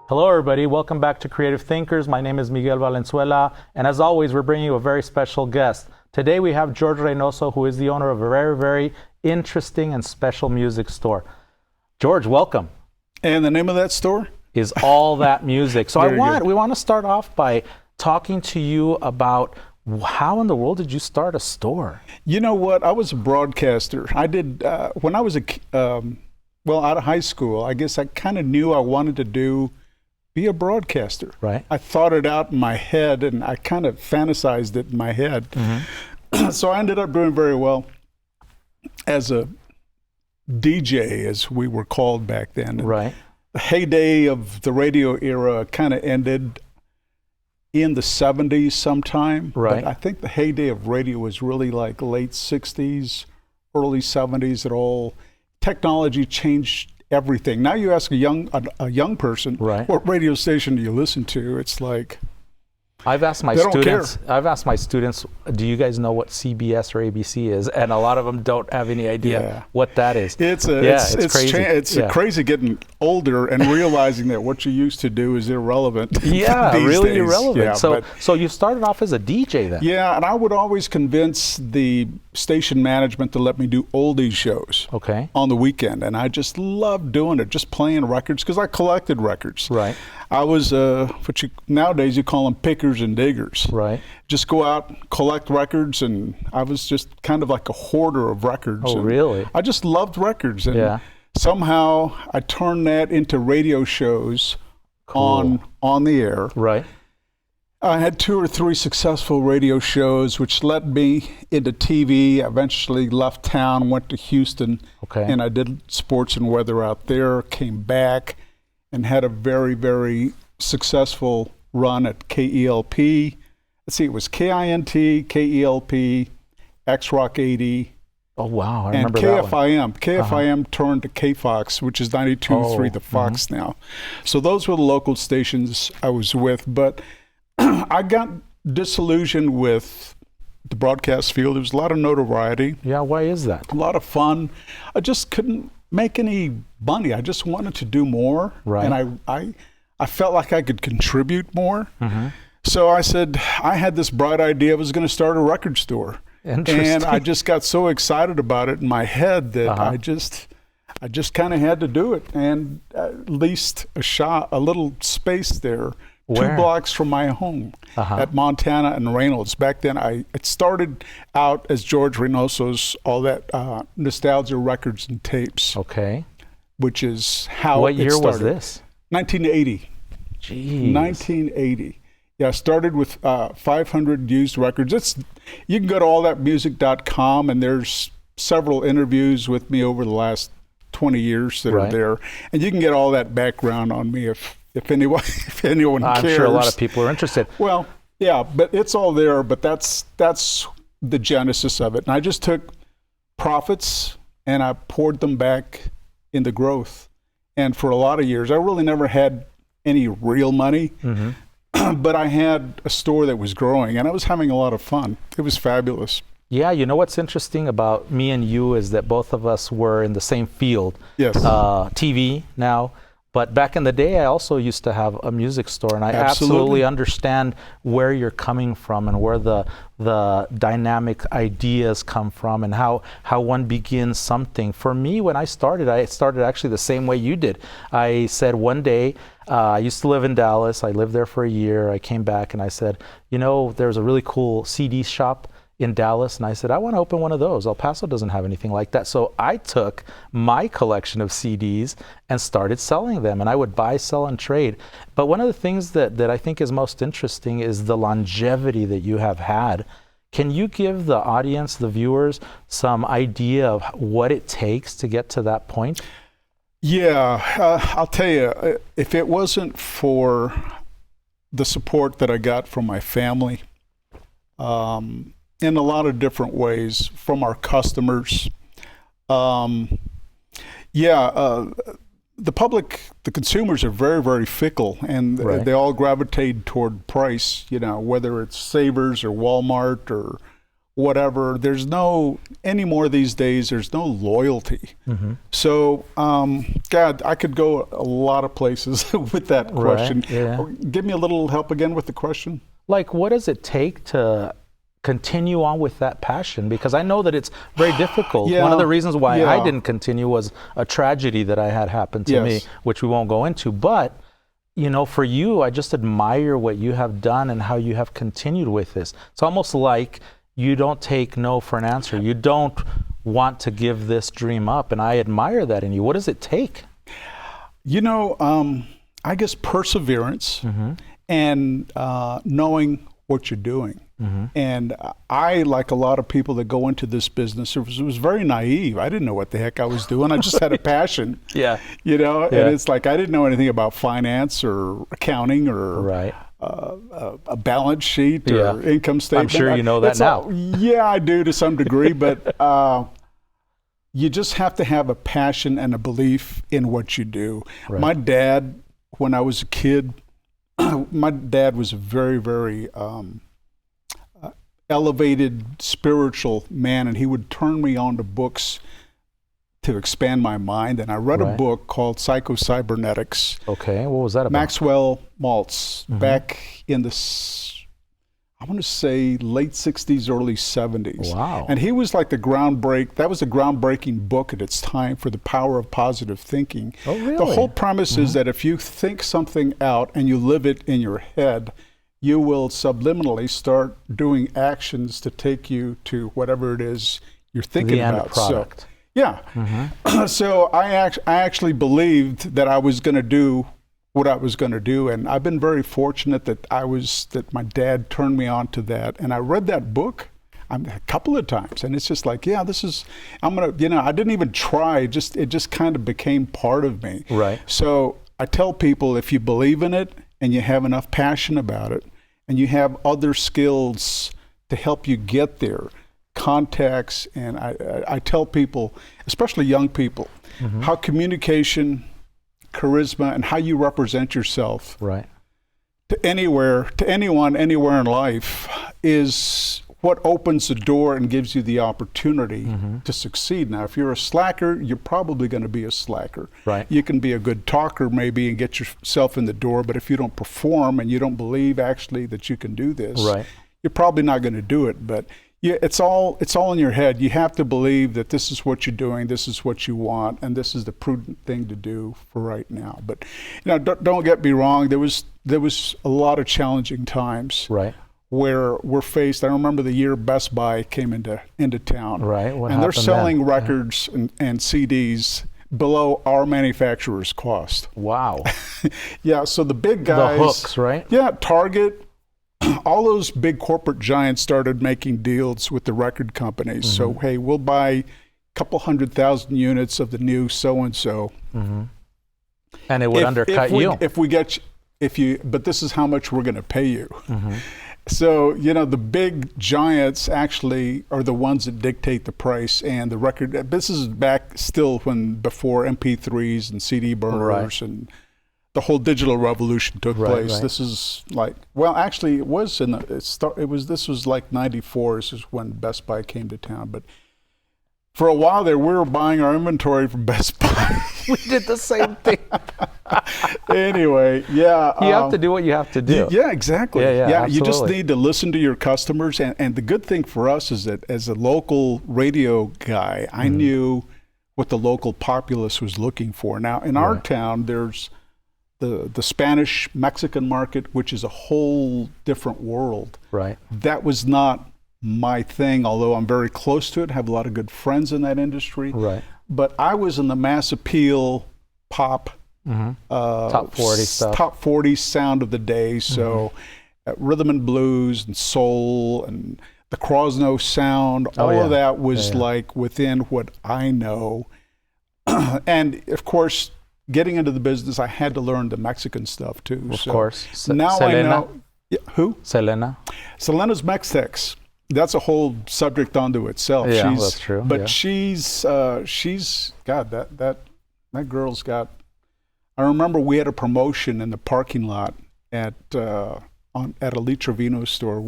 Hello, everybody. Welcome back to Creative Thinkers. My name is Miguel Valenzuela, and as always, we're bringing you a very special guest. Today, we have George Reynoso, who is the owner of a very, very interesting and special music store. George, welcome. And the name of that store? Is All That Music. So we want to start off by talking to you about how in the world did you start a store? You know what? I was a broadcaster. I did, when I was out of high school, I guess I kind of knew I wanted to be a broadcaster. Right. I thought it out in my head and I kind of fantasized it in my head. Mm-hmm. So I ended up doing very well as a DJ, as we were called back then. Right. The heyday of the radio era kind of ended in the 70s sometime. Right. But I think the heyday of radio was really like late 60s, early 70s. It all, technology changed everything. Now you ask a young person, right, what radio station do you listen to? It's like, I've asked my students, do you guys know what CBS or ABC is? And a lot of them don't have any idea what that is. It's crazy. It's crazy getting older and realizing that what you used to do is irrelevant. Yeah, these really days. irrelevant. Yeah, so you started off as a DJ then? Yeah, and I would always convince the station management to let me do oldies shows on the weekend. And I just loved doing it, just playing records, because I collected records. Right. I was nowadays you call them pickers and diggers. Right. Just go out, collect records, and I was just kind of like a hoarder of records. Oh, really? I just loved records, and somehow I turned that into radio shows on the air. Right. I had 2 or 3 successful radio shows, which led me into TV. I eventually left town, went to Houston, and I did sports and weather out there, came back, and had a very, very successful run at KELP. Let's see, it was KINT, KELP, X-Rock 80. Oh, wow, I and remember KFIM. that one. KFIM turned to KFOX, which is 92.3, the Fox now. So those were the local stations I was with. But I got disillusioned with the broadcast field. There was a lot of notoriety. Yeah, why is that? A lot of fun. I just couldn't make any money. I just wanted to do more. Right. And I felt like I could contribute more. Mm-hmm. So I said, I had this bright idea. I was going to start a record store. And I just got so excited about it in my head that I just kind of had to do it, and leased a little space there. Where? 2 blocks from my home at Montana and Reynolds. Back then, it started out as George Reynoso's All That Nostalgia Records and Tapes. Okay. Which is how What it year started. was this? 1980. Jeez. 1980. Yeah, I started with 500 used records. You can go to allthatmusic.com, and there's several interviews with me over the last 20 years that are there. And you can get all that background on me if anyone cares. I'm sure a lot of people are interested. Well, yeah, but it's all there, but that's the genesis of it. And I just took profits and I poured them back into growth. And for a lot of years, I really never had any real money, but I had a store that was growing and I was having a lot of fun. It was fabulous. Yeah, you know what's interesting about me and you is that both of us were in the same field. Yes. TV now. But back in the day, I also used to have a music store, and I absolutely understand where you're coming from and where the dynamic ideas come from and how one begins something. For me, when I started actually the same way you did. I said one day, I used to live in Dallas. I lived there for a year. I came back and I said, you know, there's a really cool CD shop in Dallas, and I said, I want to open one of those. El Paso doesn't have anything like that. So I took my collection of CDs and started selling them, and I would buy, sell, and trade. But one of the things that I think is most interesting is the longevity that you have had. Can you give the audience, the viewers, some idea of what it takes to get to that point? Yeah, I'll tell you, if it wasn't for the support that I got from my family, in a lot of different ways, from our customers. The public, the consumers are very, very fickle, and they all gravitate toward price, you know, whether it's Savers or Walmart or whatever. There's no, anymore these days, there's no loyalty. So, God, I could go a lot of places with that question. Right, yeah. Give me a little help again with the question. Like, what does it take to continue on with that passion? Because I know that it's very difficult. Yeah, one of the reasons why yeah. I didn't continue was a tragedy that I had happen to me, which we won't go into. But, you know, for you, I just admire what you have done and how you have continued with this. It's almost like you don't take no for an answer. You don't want to give this dream up, and I admire that in you. What does it take? You know, I guess perseverance and knowing what you're doing. And I, like a lot of people that go into this business, it was very naive. I didn't know what the heck I was doing. I just had a passion. You know, and it's like I didn't know anything about finance or accounting or a balance sheet or income statement. I'm sure you know that now. Yeah, I do to some degree, but you just have to have a passion and a belief in what you do. My dad, when I was a kid, my dad was a very, very elevated spiritual man, and he would turn me on to books to expand my mind. And I read a book called Psycho-Cybernetics. Okay, what was that about? Maxwell Maltz, back in the, I want to say, late 60s, early 70s. Wow. And he was like that was a groundbreaking book at its time for the power of positive thinking. Oh, really? The whole premise is that if you think something out and you live it in your head, you will subliminally start doing actions to take you to whatever it is you're thinking about. End product. So, so I actually believed that I was going to do what I was going to do, and I've been very fortunate that my dad turned me on to that. And I read that book a couple of times, and it's just like, yeah, I'm gonna, you know, I didn't even try. It just kind of became part of me. Right. So I tell people, if you believe in it and you have enough passion about it, and you have other skills to help you get there, contacts, and I tell people, especially young people, how communication, charisma, and how you represent yourself to anyone, anywhere in life is what opens the door and gives you the opportunity to succeed. Now, if you're a slacker, you're probably going to be a slacker. You can be a good talker maybe and get yourself in the door, but if you don't perform and you don't believe actually that you can do this, you're probably not going to do it. But it's all in your head. You have to believe that this is what you're doing, this is what you want, and this is the prudent thing to do for right now. But you know, don't get me wrong. There was a lot of challenging times. Where we're faced. I remember the year Best Buy came into town. And they're selling records and CDs below our manufacturer's cost. Wow. So the big guys. The hooks, right? Yeah, Target, all those big corporate giants started making deals with the record companies. So, hey, we'll buy a couple 100,000 units of the new so-and-so. And it would undercut you. But this is how much we're going to pay you. So, you know, the big giants actually are the ones that dictate the price and the record. This is back still before MP3s and CD burners and the whole digital revolution took place. This is like, well, actually it was this was like 94 is when Best Buy came to town. But for a while there, we were buying our inventory from Best Buy. We did the same thing. Anyway, yeah. You have to do what you have to do. Yeah, exactly. Yeah, you just need to listen to your customers. And the good thing for us is that as a local radio guy, I knew what the local populace was looking for. Now, in our town, there's the Spanish-Mexican market, which is a whole different world. That was not my thing, although I'm very close to it, have a lot of good friends in that industry. But I was in the mass appeal pop, top 40 stuff. Top 40 sound of the day. So rhythm and blues and soul and the Crosno sound, all of that was like within what I know. And of course, getting into the business, I had to learn the Mexican stuff too. Of course. Now Selena? I know. Who? Selena. Selena's Mex-Tex. That's a whole subject unto itself. Yeah, that's true. But she's God, that girl's got. I remember we had a promotion in the parking lot at a Lee Trevino store.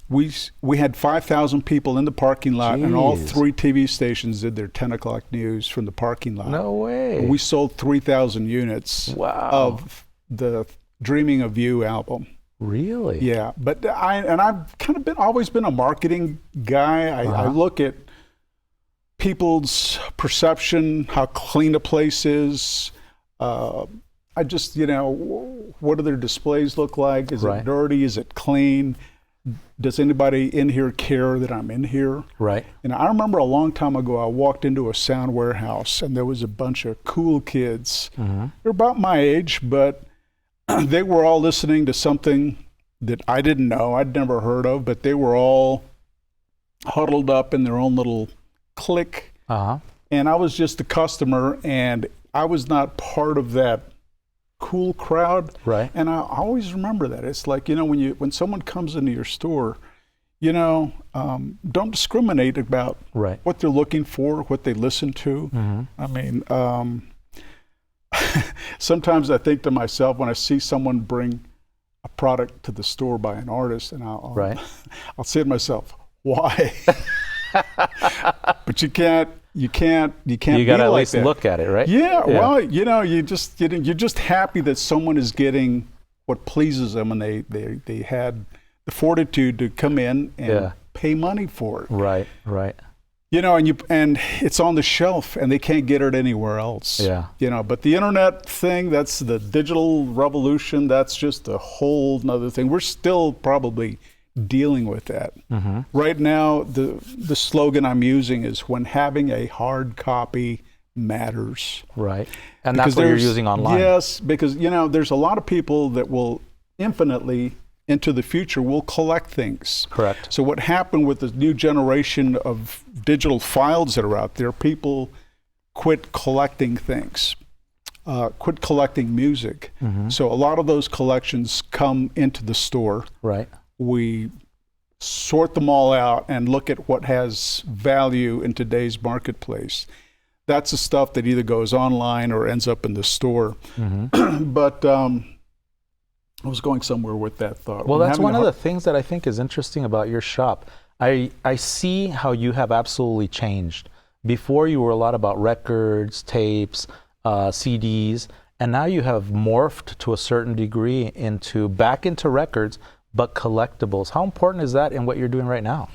we had 5,000 people in the parking lot, Jeez. and all 3 TV stations did their 10 o'clock news from the parking lot. No way. We sold 3,000 units of the Dreaming of You album. Really? Yeah, but I've kind of always been a marketing guy. I look at people's perception, how clean a place is. I just, what do their displays look like? Is it dirty? Is it clean? Does anybody in here care that I'm in here? Right. And I remember a long time ago, I walked into a sound warehouse and there was a bunch of cool kids. They're about my age, but they were all listening to something that I didn't know, I'd never heard of, but they were all huddled up in their own little clique. And I was just a customer, and I was not part of that cool crowd. Right. And I always remember that. It's like, when someone comes into your store, don't discriminate about what they're looking for, what they listen to. I mean, sometimes I think to myself when I see someone bring a product to the store by an artist, and I'll say to myself, why? But you can't you gotta at least look at it, right? Yeah. Well, you're just happy that someone is getting what pleases them, and they had the fortitude to come in and pay money for it. Right. And it's on the shelf, and they can't get it anywhere else. Yeah. But the internet thing, that's the digital revolution. That's just a whole nother thing. We're still probably dealing with that. Right now, the slogan I'm using is when having a hard copy matters. Right. And that's what you're using online. Yes, because there's a lot of people that will infinitely into the future will collect things. Correct. So what happened with the new generation of digital files that are out there, people quit collecting things, quit collecting music. So a lot of those collections come into the store. Right. We sort them all out and look at what has value in today's marketplace. That's the stuff that either goes online or ends up in the store. But I was going somewhere with that thought. Well, that's one of the things that I think is interesting about your shop. I see how you have absolutely changed. Before you were a lot about records, tapes, CDs, and now you have morphed to a certain degree back into records, but collectibles. How important is that in what you're doing right now?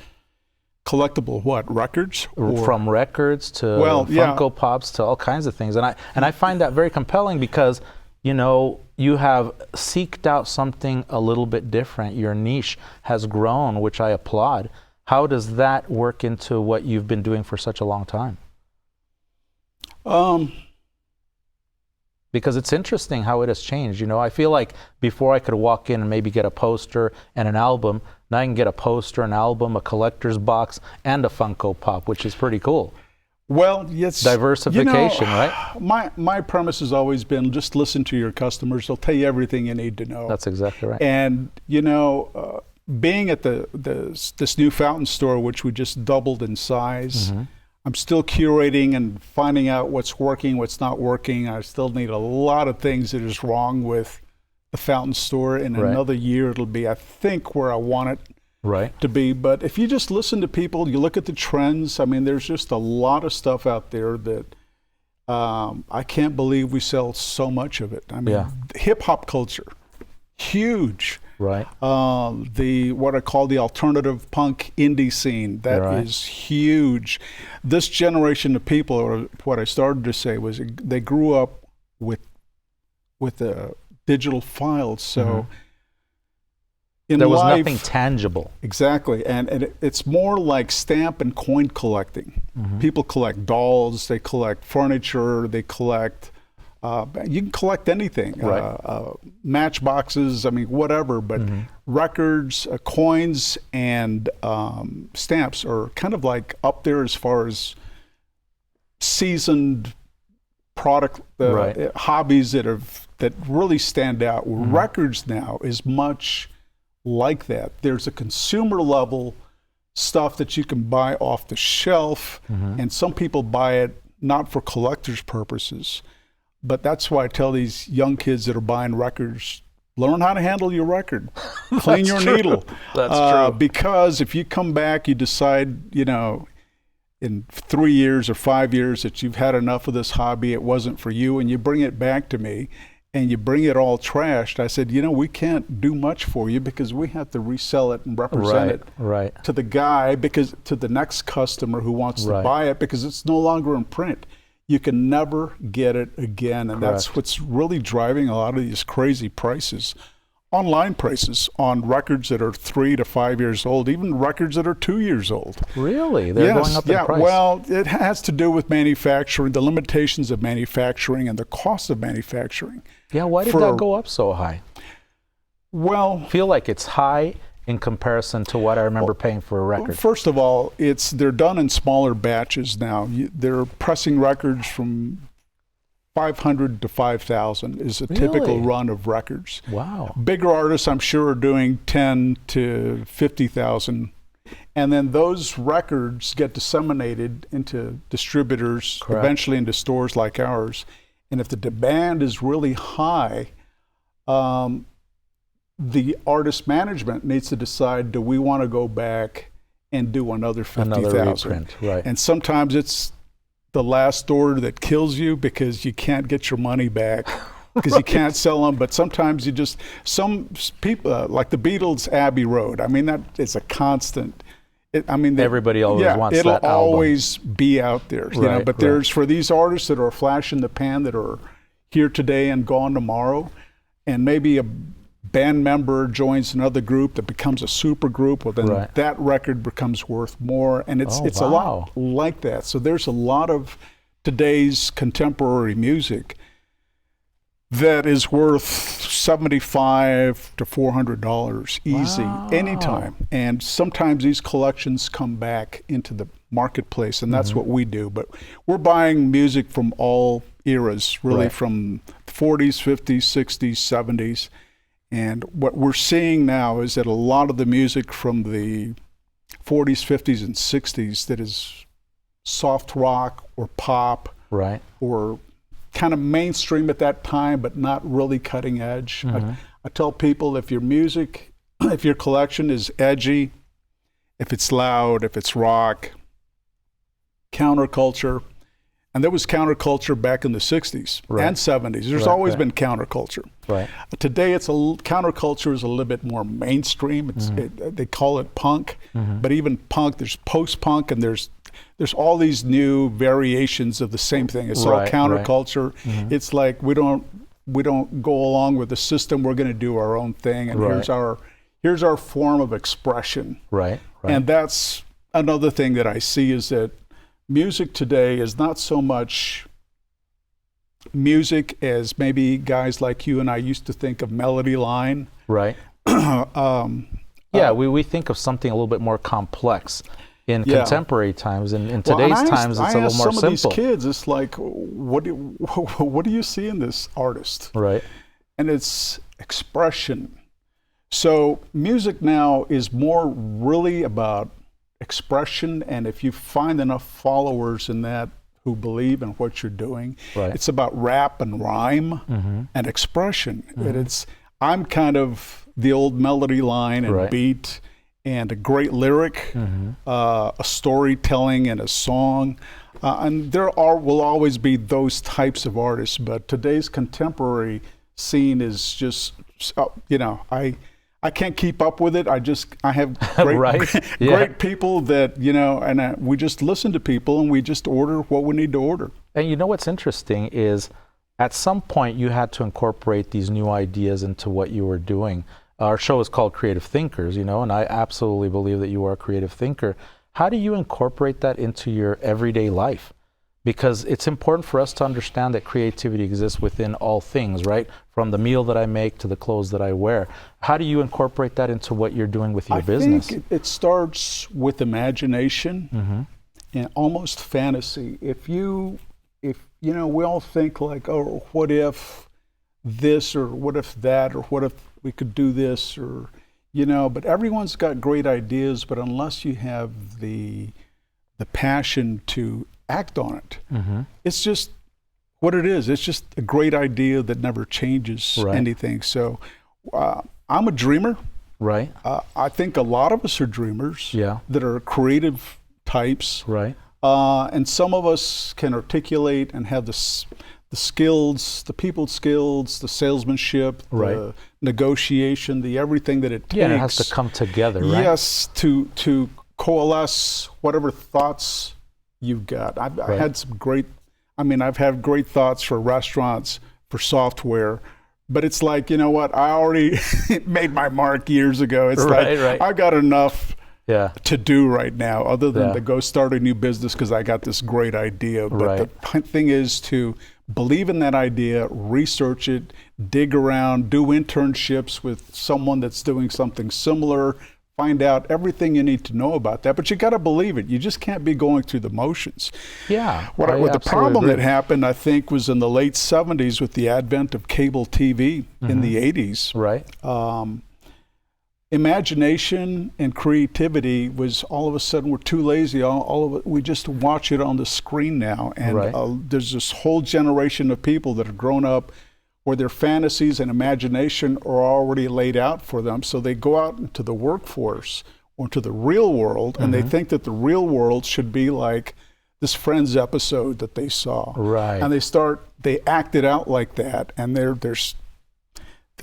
Collectible what? Records? From records to Funko Pops to all kinds of things. And I find that very compelling because you have seeked out something a little bit different. Your niche has grown, which I applaud. How does that work into what you've been doing for such a long time? Because it's interesting how it has changed. I feel like before I could walk in and maybe get a poster and an album. Now I can get a poster, an album, a collector's box, and a Funko Pop, which is pretty cool. Well, yes. Diversification, right? My premise has always been just listen to your customers. They'll tell you everything you need to know. That's exactly right. And, being at this new fountain store, which we just doubled in size, I'm still curating and finding out what's working, what's not working. I still need a lot of things that is wrong with the fountain store. In another year, it'll be, I think, where I want it to be. But if you just listen to people, you look at the trends, I mean, there's just a lot of stuff out there that I can't believe we sell so much of it. I mean, hip hop culture, huge. Right. What I call the alternative punk indie scene, that is huge. This generation of people, or what I started to say was they grew up with the digital files. So there was nothing tangible. Exactly. And it's more like stamp and coin collecting. People collect dolls, they collect furniture, they collect, you can collect anything, matchboxes, I mean, whatever, but records, coins, and stamps are kind of like up there as far as seasoned product hobbies that really stand out. Records now is much like that. There's a consumer level stuff that you can buy off the shelf, and some people buy it not for collector's purposes. But that's why I tell these young kids that are buying records, learn how to handle your record, clean your needle. That's true. Because if you come back, you decide, in 3 years or 5 years that you've had enough of this hobby, it wasn't for you, and you bring it back to me, and you bring it all trashed, I said, we can't do much for you because we have to resell it and represent it to the guy, to the next customer who wants to buy it, because it's no longer in print. You can never get it again, and that's what's really driving a lot of these crazy prices, online prices on records that are 3 to 5 years old, even records that are 2 years old. Really? They're going up in price? Well, it has to do with manufacturing, the limitations of manufacturing and the cost of manufacturing. Yeah, why did that go up so high? Well, I feel like it's high in comparison to what I remember paying for a record. First of all, they're done in smaller batches now. They're pressing records from 500 to 5,000 is a typical run of records. Wow. Bigger artists, I'm sure, are doing 10 to 50,000. And then those records get disseminated into distributors, eventually into stores like ours. And if the demand is really high, the artist management needs to decide, do we want to go back and do another 50,000? Right. And sometimes it's the last order that kills you because you can't get your money back because you can't sell them. But sometimes some people, like the Beatles' Abbey Road, I mean, that is a constant. Everybody always wants that album. It'll always be out there, but there's, for these artists that are a flash in the pan, that are here today and gone tomorrow, and maybe a band member joins another group that becomes a super group, well then that record becomes worth more, and it's a lot like that. So there's a lot of today's contemporary music that is worth $75 to $400 easy, anytime. And sometimes these collections come back into the marketplace, and that's what we do. But we're buying music from all eras, really, from the 40s, 50s, 60s, 70s. And what we're seeing now is that a lot of the music from the 40s, 50s, and 60s that is soft rock or pop or kind of mainstream at that time, but not really cutting edge. I tell people, if your music, if your collection is edgy, if it's loud, if it's rock, counterculture, and there was counterculture back in the 60s and 70s. There's always been counterculture. Today, counterculture is a little bit more mainstream. They call it punk, but even punk, there's post-punk, and there's all these new variations of the same thing. It's all counterculture. It's like we don't go along with the system. We're going to do our own thing, and here's our form of expression. And that's another thing that I see, is that music today is not so much music as maybe guys like you and I used to think of melody line. We think of something a little bit more complex in contemporary times, and in today's times it's a little more simple. Some of these kids, it's like, what do you see in this artist? And it's expression. So music now is more really about expression, and if you find enough followers in that who believe in what you're doing, it's about rap and rhyme and expression. And I'm kind of the old melody line and beat and a great lyric, a storytelling and a song, and will always be those types of artists. But today's contemporary scene is just, I can't keep up with it. I have great people that, and we just listen to people and we just order what we need to order. And what's interesting is, at some point you had to incorporate these new ideas into what you were doing. Our show is called Creative Thinkers, and I absolutely believe that you are a creative thinker. How do you incorporate that into your everyday life? Because it's important for us to understand that creativity exists within all things, from the meal that I make to the clothes that I wear. How do you incorporate that into what you're doing with your business? I think it starts with imagination and almost fantasy. If we all think like, oh, what if this, or what if that, or what if we could do this, or but everyone's got great ideas, but unless you have the passion to act on it, it's just what it is. It's just a great idea that never changes anything. So I'm a dreamer. Right. I think a lot of us are dreamers. Yeah. That are creative types. Right. And some of us can articulate and have the skills, the people skills, the salesmanship, right. the negotiation, the everything that it takes. Yeah, it has to come together, right? Yes, to coalesce whatever thoughts you've got. I've had some great, I've had great thoughts for restaurants, for software, but it's like, you know what, I already made my mark years ago. It's like, I got enough to do right now, other than to go start a new business because I got this great idea. But the thing is to believe in that idea, research it, dig around, do internships with someone that's doing something similar, find out everything you need to know about that. But you got to believe it. You just can't be going through the motions. Yeah. What the problem that happened, I think, was in the late 70s with the advent of cable TV in the 80s. Right. Imagination and creativity was all of a sudden, we're too lazy. All of it, we just watch it on the screen now. And there's this whole generation of people that have grown up where their fantasies and imagination are already laid out for them. So they go out into the workforce or into the real world, and they think that the real world should be like this Friends episode that they saw. Right. And they act it out like that, and they're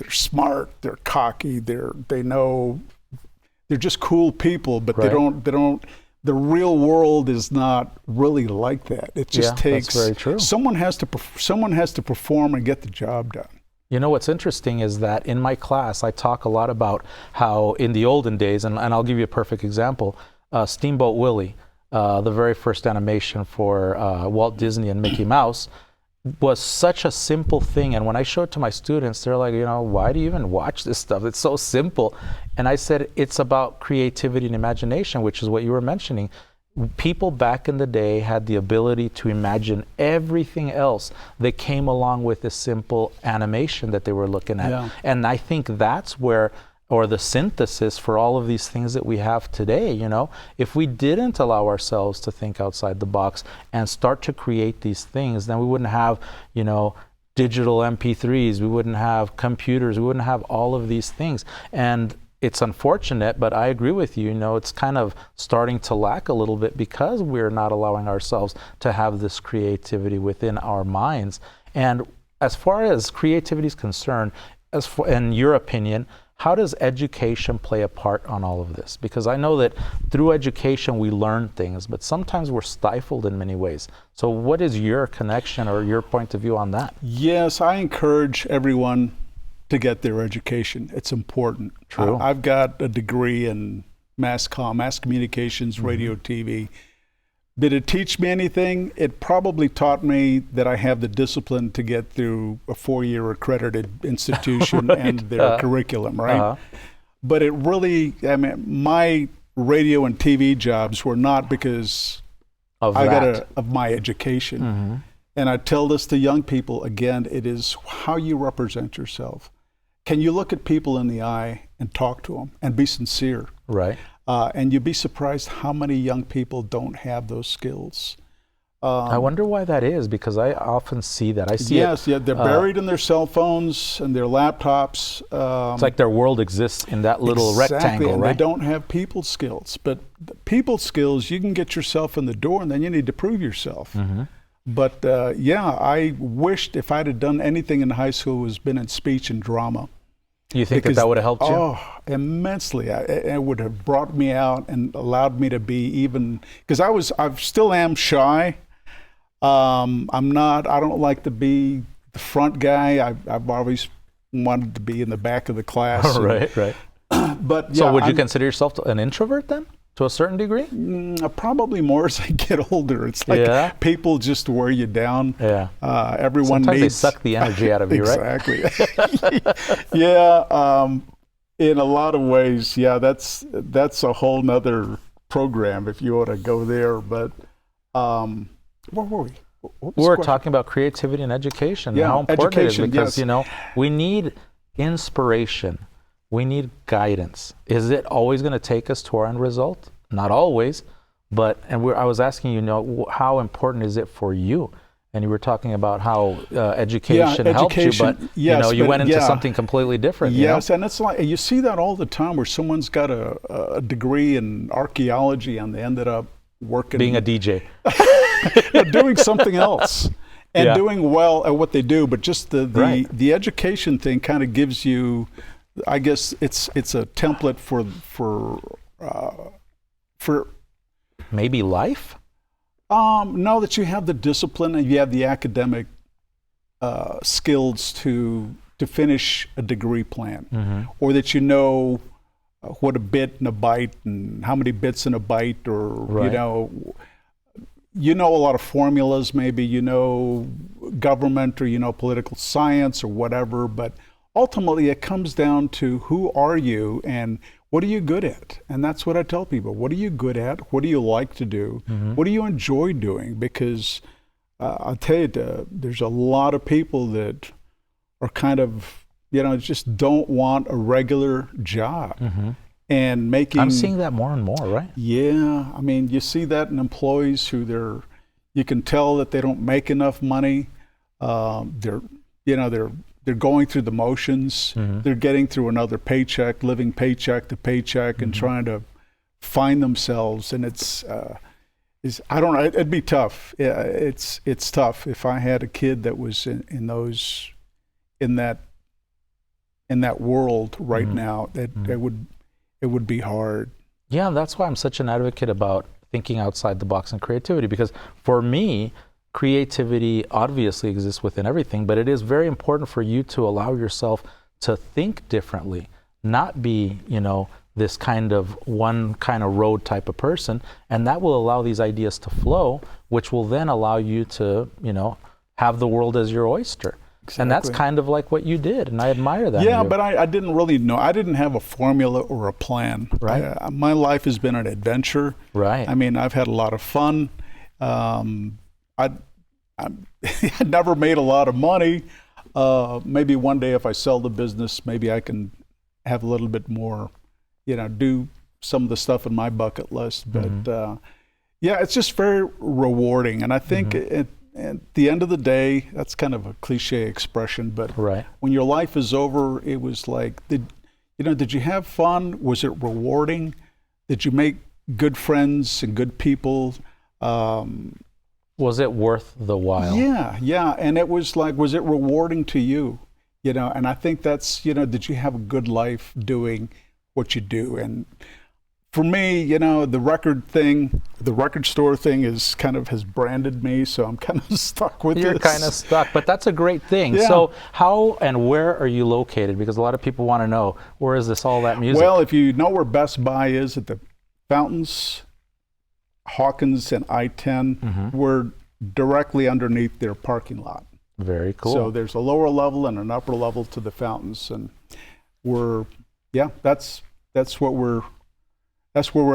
smart, they're cocky, they know, they're just cool people, but they don't. The real world is not really like that. It just takes. That's very true. Someone has to perform and get the job done. You know what's interesting is that in my class I talk a lot about how in the olden days, and I'll give you a perfect example, Steamboat Willie, the very first animation for Walt Disney and Mickey Mouse, was such a simple thing. And when I show it to my students, they're like, why do you even watch this stuff? It's so simple. And I said, it's about creativity and imagination, which is what you were mentioning. People back in the day had the ability to imagine everything else that came along with this simple animation that they were looking at. Yeah. And I think that's where, or the synthesis for all of these things that we have today, if we didn't allow ourselves to think outside the box and start to create these things, then we wouldn't have, digital MP3s, we wouldn't have computers, we wouldn't have all of these things. And it's unfortunate, but I agree with you, it's kind of starting to lack a little bit because we're not allowing ourselves to have this creativity within our minds. And as far as creativity is concerned, in your opinion, how does education play a part on all of this? Because I know that through education we learn things, but sometimes we're stifled in many ways. So what is your connection or your point of view on that? Yes, I encourage everyone to get their education. It's important. True. I've got a degree in mass communications, radio, TV. Did it teach me anything? It probably taught me that I have the discipline to get through a 4-year accredited institution and their curriculum, right? But it really, my radio and TV jobs were not because of my education. And I tell this to young people, again, it is how you represent yourself. Can you look at people in the eye and talk to them and be sincere? Right. And you'd be surprised how many young people don't have those skills. I wonder why that is, because I often see that. They're buried in their cell phones and their laptops. It's like their world exists in that little rectangle, and right? They don't have people skills. But the people skills, you can get yourself in the door, and then you need to prove yourself. But I wished if I'd have done anything in high school was been in speech and drama. You think that would have helped you? Oh, immensely. It would have brought me out and allowed me to be even, because I still am shy. I don't like to be the front guy. I've always wanted to be in the back of the class. Right. But so would you consider yourself an introvert then? To a certain degree? Probably more as I get older. It's like people just wear you down. Yeah. Everyone Sometimes they suck the energy out of you, exactly. Right? Yeah. In a lot of ways, that's a whole nother program if you want to go there. But where were we? We're talking about creativity and education. Yeah, how important it is, because we need inspiration. We need guidance. Is it always going to take us to our end result? Not always, but I was asking how important is it for you? and you were talking about how education helped you, but yes, you went into something completely different. Yes, and it's like you see that all the time where someone's got a degree in archaeology and they ended up working being a DJ, doing something else, and doing well at what they do. But just the education thing kind of gives you, I guess it's a template for maybe life. No, that you have the discipline and you have the academic skills to finish a degree plan, or that you know what a bit and a byte and how many bits in a byte, or you know a lot of formulas, maybe you know government, or you know political science or whatever. But ultimately, it comes down to who are you and what are you good at? And that's what I tell people. What are you good at? What do you like to do? What do you enjoy doing? Because I'll tell you, there's a lot of people that are kind of, just don't want a regular job. And making... I'm seeing that more and more, right? Yeah. I mean, you see that in employees who you can tell that they don't make enough money. They're going through the motions. They're getting through another paycheck, living paycheck to paycheck, and trying to find themselves. And I don't know. It'd be tough. Yeah, it's tough. If I had a kid that was in that world right now, it would be hard. Yeah, that's why I'm such an advocate about thinking outside the box and creativity. Because for me, creativity obviously exists within everything, but it is very important for you to allow yourself to think differently, not be, this kind of one kind of road type of person. And that will allow these ideas to flow, which will then allow you to, have the world as your oyster. Exactly. And that's kind of like what you did, and I admire that. Yeah, but I didn't really know. I didn't have a formula or a plan. Right. My life has been an adventure. Right. I mean, I've had a lot of fun. I never made a lot of money. Maybe one day if I sell the business, maybe I can have a little bit more, do some of the stuff in my bucket list. But it's just very rewarding. And I think at the end of the day, that's kind of a cliche expression, but when your life is over, it was like, did you have fun? Was it rewarding? Did you make good friends and good people? Was it worth the while? Yeah. And it was like, was it rewarding to you? And I think that's, did you have a good life doing what you do? And for me, the record store thing has branded me, so I'm kind of stuck with You're this. kind of stuck, but that's a great thing. Yeah. So how and where are you located? Because a lot of people want to know, where is this, all that music? Well, if you know where Best Buy is, at the Fountains, Hawkins, and I-10, we're directly underneath their parking lot. Very cool. So there's a lower level and an upper level to the Fountains, and that's where we're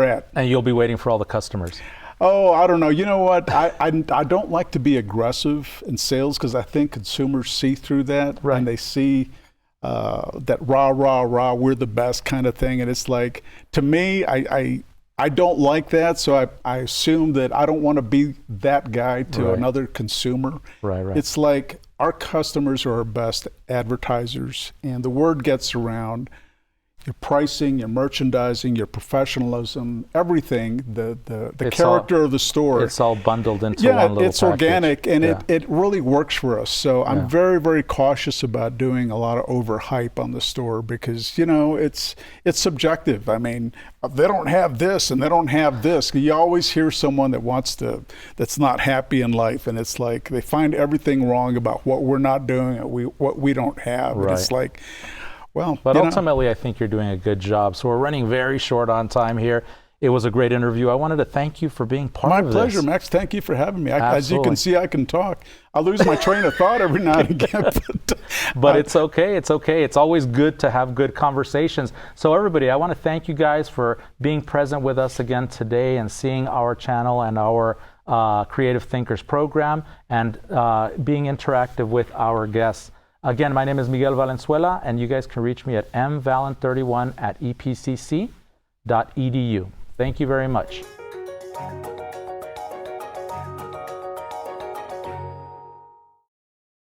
at. And you'll be waiting for all the customers. Oh, I don't know. You know what? I don't like to be aggressive in sales, because I think consumers see through that, and they see that rah, we're the best kind of thing. And it's like, to me, I don't like that. So I assume that I don't want to be that guy to another consumer. Right. It's like, our customers are our best advertisers, and the word gets around. Your pricing, your merchandising, your professionalism, everything, the character of the store. It's all bundled into one little it's package. Organic, and it really works for us. So I'm very, very cautious about doing a lot of overhype on the store, because, it's subjective. I mean, they don't have this and they don't have this. You always hear someone that's not happy in life, and it's like they find everything wrong about what we're not doing and what we don't have. Right. And it's like, well, but ultimately, I think you're doing a good job. So we're running very short on time here. It was a great interview. I wanted to thank you for being part of this. My pleasure, Max. Thank you for having me. As you can see, I can talk. I lose my train of thought every now and again. But it's okay. It's okay. It's always good to have good conversations. So everybody, I want to thank you guys for being present with us again today and seeing our channel and our Creative Thinkers program, and being interactive with our guests. Again, my name is Miguel Valenzuela, and you guys can reach me at mvalen31@epcc.edu. Thank you very much.